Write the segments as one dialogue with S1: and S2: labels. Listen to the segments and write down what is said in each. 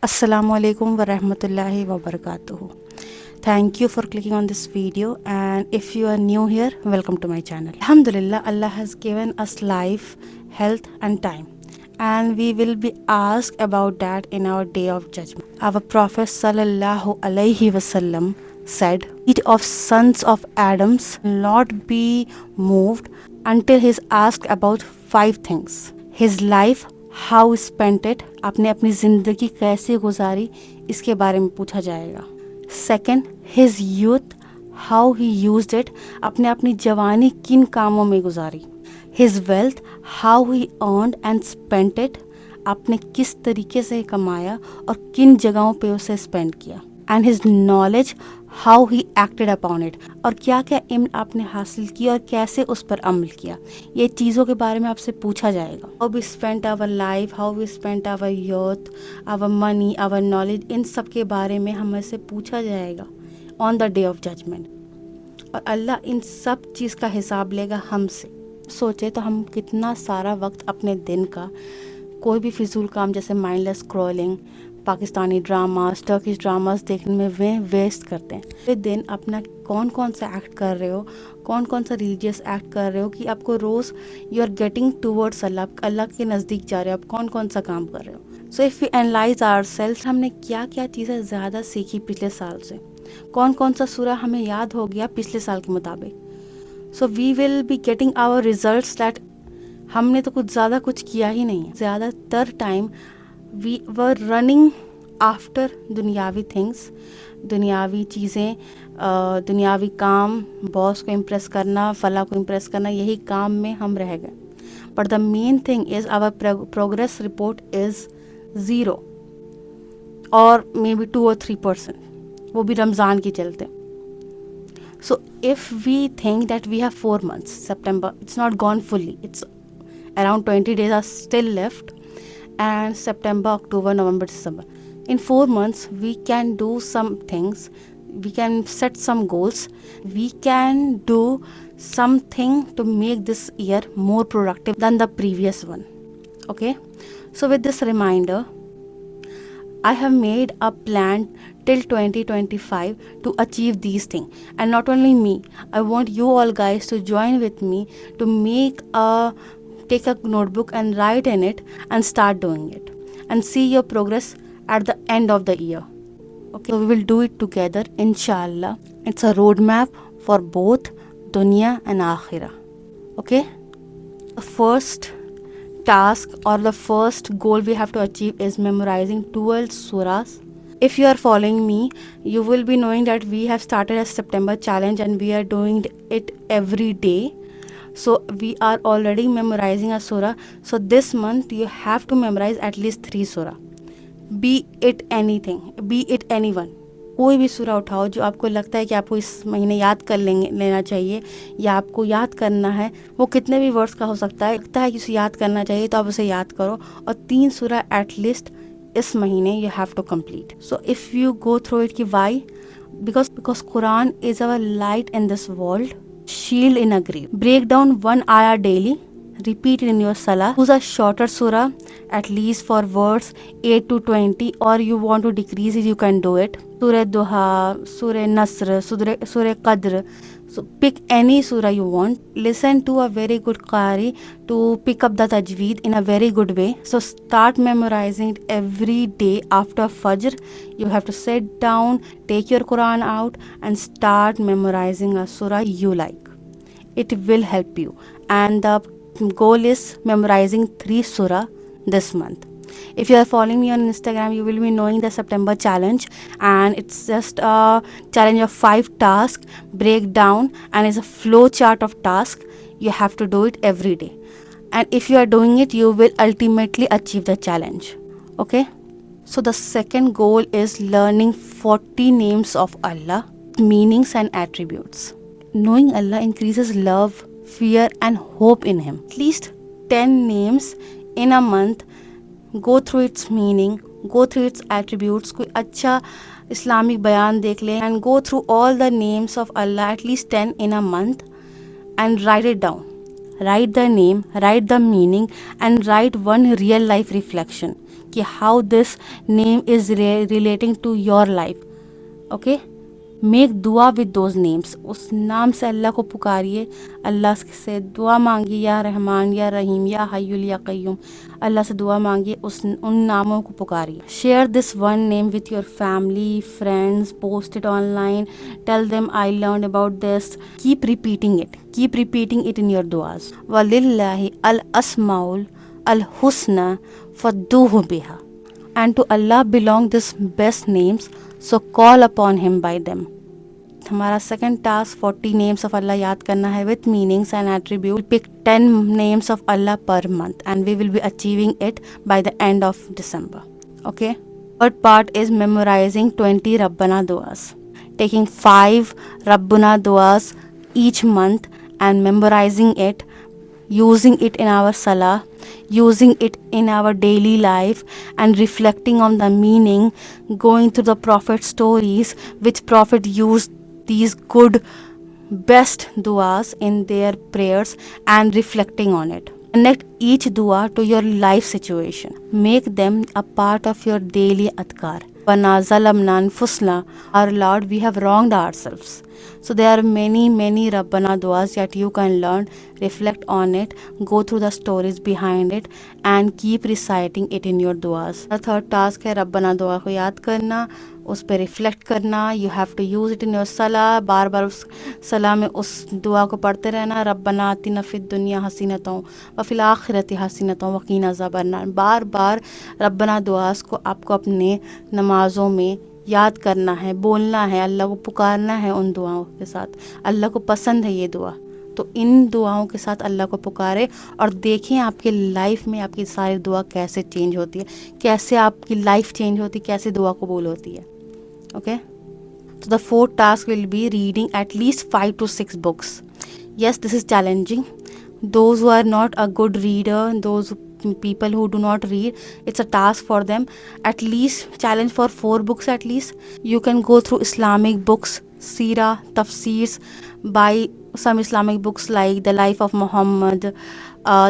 S1: Assalamu alaikum wa rahmatullahi wa barakatuhu. Thank you for clicking on this video, and if you are new here, welcome to my channel. Alhamdulillah, Allah has given us life, health and time, and we will be asked about that in our day of judgment. Our Prophet sallallahu alaihi wasallam said, "Each of sons of Adams will not be moved until he is asked about 5 things: his life, how spent it, आपने अपनी ज़िंदगी कैसे गुजारी, इसके बारे में पूछा जाएगा। Second, his youth, how he used it, आपने अपनी जवानी किन कामों में गुजारी। His wealth, how he earned and spent it, आपने किस तरीके से कमाया और किन जगहों पे उसे स्पेंड किया। And his knowledge, how he acted upon it, और क्या क्या इल्म आपने हासिल किया और कैसे उस पर अमल किया। ये चीज़ों के बारे में आपसे पूछा जाएगा। How we spent our life, how we spent our youth, our money, our knowledge, इन सब के बारे में हमें से पूछा जाएगा on the day of judgement. और अल्लाह इन सब चीज़ का हिसाब लेगा हमसे। सोचे तो हम कितना सारा वक्त अपने दिन का कोई भी फिजूल काम जैसे mindless scrolling, Pakistani dramas, Turkish dramas देखने में वे वेस्ट करते हैं। ये दिन अपना कौन कौन सा एक्ट कर रहे हो, कौन कौन सा रिलीजियस एक्ट कर रहे हो कि आपको रोज़ यू आर गेटिंग टूवर्ड्स अल्लाह, अल्लाह के नज़दीक जा रहे हो, आप कौन कौन सा काम कर रहे हो। So if we analyse our self, हमने क्या क्या चीज़ें ज़्यादा सीखी पिछले साल से, कौन कौन सा सूरा हमें याद हो गया पिछले साल के मुताबिक। So we will be getting our results that हमने तो कुछ ज़्यादा कुछ किया ही नहीं है। ज़्यादातर time we were running after दुनियावी थिंग्स, दुनियावी चीज़ें, दुनियावी काम, बॉस को इम्प्रेस करना, फला को इम्प्रेस करना, यही काम में हम रह गए। But the main thing is our progress report is 0 और मे बी 2 or 3%, वो भी रमज़ान के चलते। So if we think that we have 4 months, September, it's not gone fully, it's around 20 days are still left, and September, October, November, December. In 4 months, we can do some things, we can set some goals, we can do something to make this year more productive than the previous one. Okay? So with this reminder, I have made a plan till 2025 to achieve these things. And not only me, I want you all guys to join with me to take a notebook and write in it and start doing it and see your progress at the end of the year. Okay, so we will do it together, inshallah. It's a roadmap for both dunya and akhirah. Okay, the first task or the first goal we have to achieve is memorizing 12 surahs. If you are following me, you will be knowing that we have started a September challenge and we are doing it every day. So we are already memorizing a surah. So this month you have to memorize at least 3 surah. Be it anything, be it anyone. कोई भी सूरा उठाओ जो आपको लगता है कि आपको इस महीने याद कर लेना चाहिए या आपको याद करना है। वो कितने भी वर्ड्स का हो सकता है, लगता है कि उसे याद करना चाहिए तो आप उसे याद करो। और 3 सूरा एटलीस्ट इस महीने you have to complete. So if you go through it कि why, because Quran is our light in this world, shield in a grave. Break down 1 ayah daily, repeat it in your salah. Choose a shorter surah, at least for words 8 to 20, or you want to decrease it, you can do it. Surah Duha, Surah Nasr, Surah Qadr. So pick any surah you want. Listen to a very good qari to pick up the tajweed in a very good way. So start memorizing it every day after Fajr. You have to sit down, take your Quran out and start memorizing a surah you like. It will help you. And the goal is memorizing 3 surah this month. If you are following me on Instagram, you will be knowing the September challenge, and it's just a challenge of 5 tasks, breakdown, and it's a flow chart of tasks. You have to do it every day, and if you are doing it, you will ultimately achieve the challenge. Okay, so the second goal is learning 40 names of Allah, meanings and attributes. Knowing Allah increases love, fear and hope in Him. At least 10 names in a month. Go through its meaning, go through its attributes, कोई अच्छा Islamic बयान देख लें, and go through all the names of Allah, at least 10 in a month, and write it down. write the name, write the meaning, and write one real life reflection कि how this name is relating to your life. Okay, make दुआ with those names, उस नाम से अल्लाह को पुकारिए, अल्लाह से दुआ मांगिए, या रहमान या रहीम या हय्युल या कय्यूम, अल्लाह से दुआ मांगिए, उन नामों को पुकारिए. Share this one name with your family friends, post it online, tell them I learn about this, keep repeating it in your दुआज. वलिल्लाहि अल अस्माउल अल हुस्ना फद्दूहु बिहा, and to Allah belong this best names, so call upon him by them. हमारा second task 40 names of Allah याद करना है with meanings and attribute. Pick 10 names of Allah per month and we will be achieving it by the end of December. Okay, third part is memorizing 20 Rabbana duas, taking 5 Rabbana duas each month and memorizing it, using it in our salah, using it in our daily life, and reflecting on the meaning, going through the prophet stories, which prophet used these good best duas in their prayers, and reflecting on it. Connect each dua to your life situation. Make them a part of your daily adhkar. Wana zalamna anfusna, our Lord, we have wronged ourselves. So there are many Rabbana duas that you can learn, reflect on it, go through the stories behind it, and keep reciting it in your duas. The third task है रब्बना दुआ को याद करना, उस पर reflect करना. You have to use it in your सलाह, बार बार उस सलाह में उस दुआ को पढ़ते रहना. रब्बना आतिना फिद दुनिया हसीनतों व फिल आखिरति हसीनतों वकीना ज़बरना. बार बार रब्बना दुआस को आपको अपने नमाज़ों में याद करना है, बोलना है, अल्लाह को पुकारना है उन दुआओं के साथ. अल्लाह को पसंद है ये दुआ, तो इन दुआओं के साथ अल्लाह को पुकारें और देखें आपके लाइफ में आपकी सारी दुआ कैसे चेंज होती है, कैसे आपकी लाइफ चेंज होती है, कैसे दुआ कबूल होती है. Okay, so the fourth task will be reading at least 5 to 6 books. Yes, this is challenging. Those who are not a good reader, those people who do not read, it's a task for them. At least challenge for 4 books at least. You can go through Islamic books, Seerah, Tafseers, by some Islamic books like The Life of Muhammad,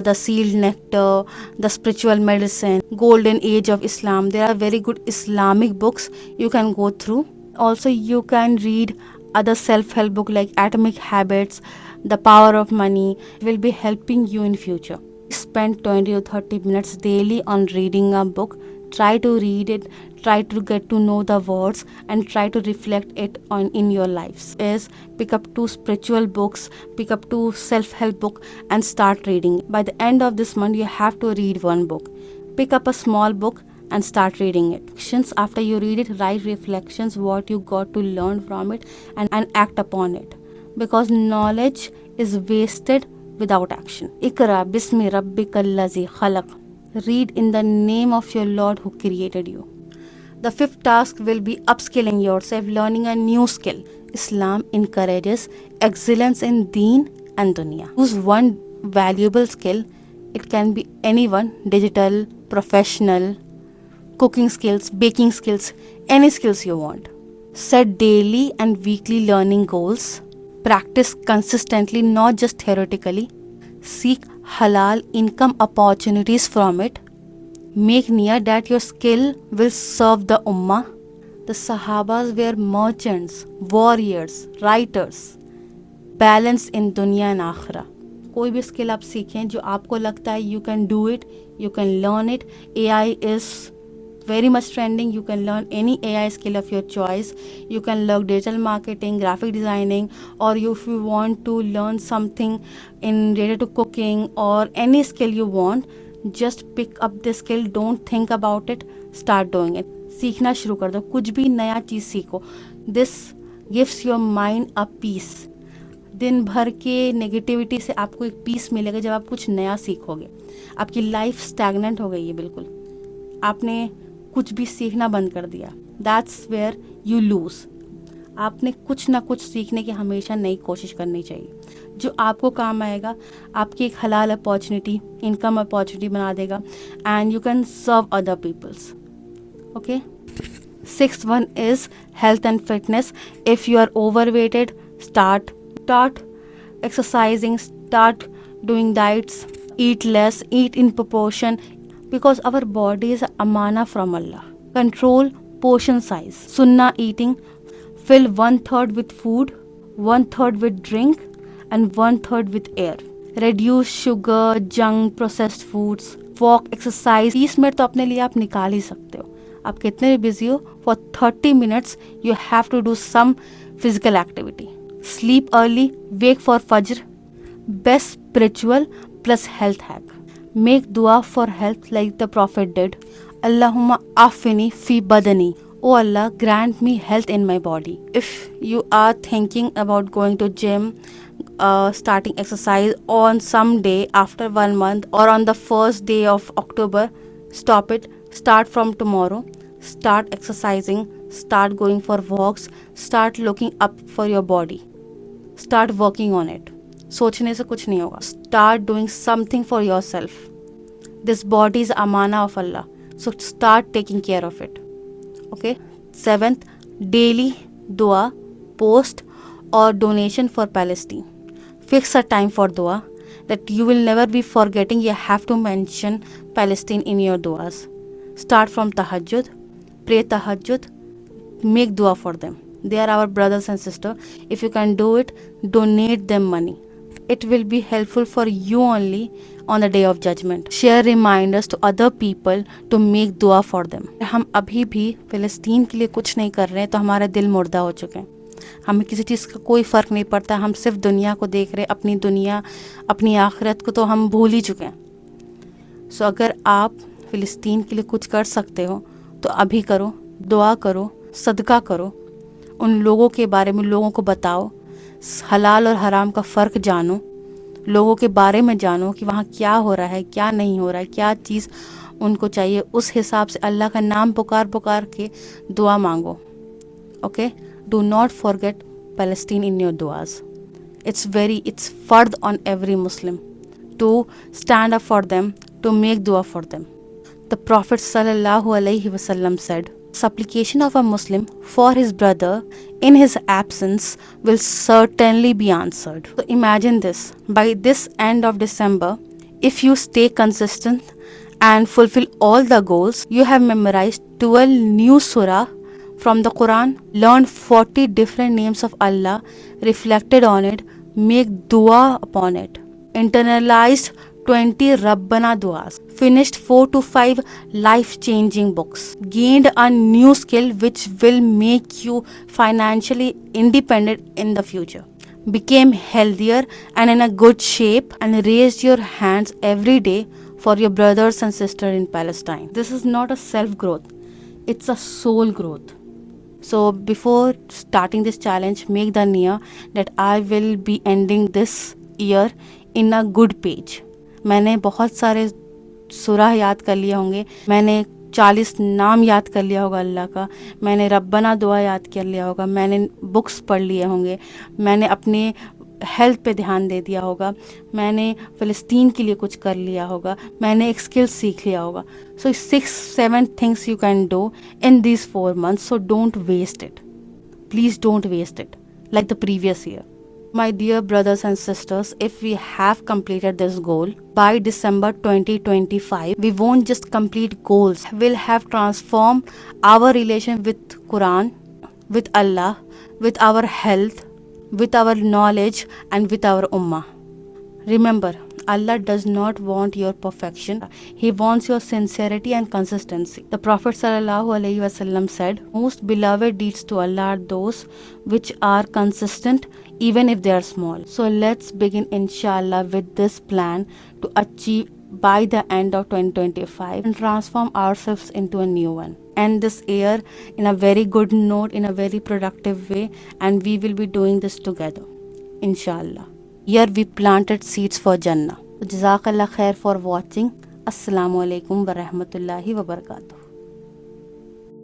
S1: The Sealed Nectar, The Spiritual Medicine, Golden Age of Islam. There are very good Islamic books you can go through. Also, you can read other self-help book like Atomic Habits, The Power of Money. It will be helping you in future. Spend 20 to 30 minutes daily on reading a book. Try to read it, try to get to know the words, and try to reflect it on in your lives. Is pick up 2 spiritual books, pick up 2 self-help book, and start reading. By the end of this month, you have to read 1 book. Pick up a small book and start reading it. After you read it, write reflections, what you got to learn from it, and act upon it. Because knowledge is wasted without action. Ikra bismi rabbikal lazi khalaq. Read in the name of your Lord who created you. The 5th task will be upskilling yourself, learning a new skill. Islam encourages excellence in deen and dunya. Choose one valuable skill. It can be anyone, digital, professional, cooking skills, baking skills, any skills you want. Set daily and weekly learning goals. Practice consistently, not just theoretically. Seek halal income opportunities from it. Make near that your skill will serve the ummah. The Sahabas were merchants, warriors, writers. Balance in dunya and akhirah. कोई भी skill आप सीखें जो आपको लगता है you can do it, you can learn it. AI is very much trending. You can learn any AI skill of your choice. You can learn digital marketing, graphic designing, or if you want to learn something in related to cooking or any skill you want, just pick up the skill. Don't think about it, start doing it. सीखना शुरू कर दो, कुछ भी नया चीज़ सीखो. This gives your mind a peace. दिन भर के नेगेटिविटी से आपको एक पीस मिलेगा जब आप कुछ नया सीखोगे. आपकी लाइफ स्टैग्नेंट हो गई है बिल्कुल, आपने कुछ भी सीखना बंद कर दिया. That's where you lose. आपने कुछ ना कुछ सीखने की हमेशा नई कोशिश करनी चाहिए जो आपको काम आएगा, आपकी एक हलाल अपॉर्चुनिटी, इनकम अपॉर्चुनिटी बना देगा, and you can serve other peoples. Okay. 6th one is health and fitness. If you are overweighted, start exercising, start doing diets, eat less, eat in proportion, because our body is amana from Allah. Control portion size. Sunnah eating, fill 1/3 with food, 1/3 with drink, and 1/3 with air. Reduce sugar, junk, processed foods, walk, exercise. 30 minute तो अपने लिए आप निकाल ही सकते हो. आप कितने भी बिजी हो, for 30 minutes you have to do some physical activity. Sleep early, wake for Fajr. Best spiritual plus health hack. Make dua for health like the Prophet did. Allahumma afini fi badani. Oh Allah, grant me health in my body. If you are thinking about going to gym, starting exercise on some day after 1 month or on the first day of October, stop it. Start from tomorrow. Start exercising. Start going for walks. Start looking up for your body. Start working on it. सोचने से कुछ नहीं होगा. Start doing something for yourself. This body is amana of Allah. So start taking care of it. Okay. 7th, daily dua, post or donation for Palestine. Fix a time for dua that you will never be forgetting. You have to mention Palestine in your duas. Start from tahajjud. Pray tahajjud. Make dua for them. They are our brothers and sisters. If you can do it, donate them money. It will be helpful for you only on the day of judgment. Share reminders to other people to make dua for them. हम अभी भी फ़िलिस्तीन के लिए कुछ नहीं कर रहे हैं तो हमारा दिल मुर्दा हो चुके हैं. हमें किसी चीज़ का कोई फ़र्क नहीं पड़ता. हम सिर्फ दुनिया को देख रहे हैं, अपनी दुनिया, अपनी आखिरत को तो हम भूल ही चुके हैं. सो अगर आप फ़िलिस्तीन के लिए कुछ कर सकते हो तो अभी करो. दुआ करो, सदका करो, उन लोगों के बारे में लोगों को बताओ. हलाल और हराम का फ़र्क जानो, लोगों के बारे में जानो कि वहाँ क्या हो रहा है, क्या नहीं हो रहा है, क्या चीज़ उनको चाहिए. उस हिसाब से अल्लाह का नाम पुकार के दुआ मांगो. Okay, do not forget Palestine in your दुआज. it's fard on every Muslim to stand up for them, to make dua for them. The Prophet sallallahu alaihi wasallam said, supplication of a Muslim for his brother in his absence will certainly be answered. So imagine this, by this end of December, if you stay consistent and fulfill all the goals, you have memorized 12 new surah from the Quran, learned 40 different names of Allah, reflected on it, make dua upon it, internalized 20 Rabbana duas, finished 4 to 5 life-changing books, gained a new skill which will make you financially independent in the future, became healthier and in a good shape, and raised your hands every day for your brothers and sisters in Palestine. This is not a self-growth, it's a soul growth. So before starting this challenge, make the niyyah that I will be ending this year in a good page. मैंने बहुत सारे सूरह याद कर लिए होंगे, मैंने 40 नाम याद कर लिया होगा अल्लाह का, मैंने रब्बना दुआ याद कर लिया होगा, मैंने बुक्स पढ़ लिए होंगे, मैंने अपने हेल्थ पे ध्यान दे दिया होगा, मैंने फ़िलिस्तीन के लिए कुछ कर लिया होगा, मैंने एक स्किल सीख लिया होगा. So 6-7 things you can do in this 4 months. So don't waste it, please don't waste it like the previous year. My dear brothers and sisters, if we have completed this goal by December 2025, we won't just complete goals, we'll have transformed our relation with Quran, with Allah, with our health, with our knowledge, and with our ummah. Remember, Allah does not want your perfection. He wants your sincerity and consistency. The Prophet ﷺ said, most beloved deeds to Allah are those which are consistent even if they are small. So let's begin inshallah with this plan to achieve by the end of 2025 and transform ourselves into a new one. End this year in a very good note, in a very productive way, and we will be doing this together, inshallah. Here we planted seeds for Jannah. Jazakallah khair for watching. Assalamu alaikum wa rahmatullahi wa barakatuh.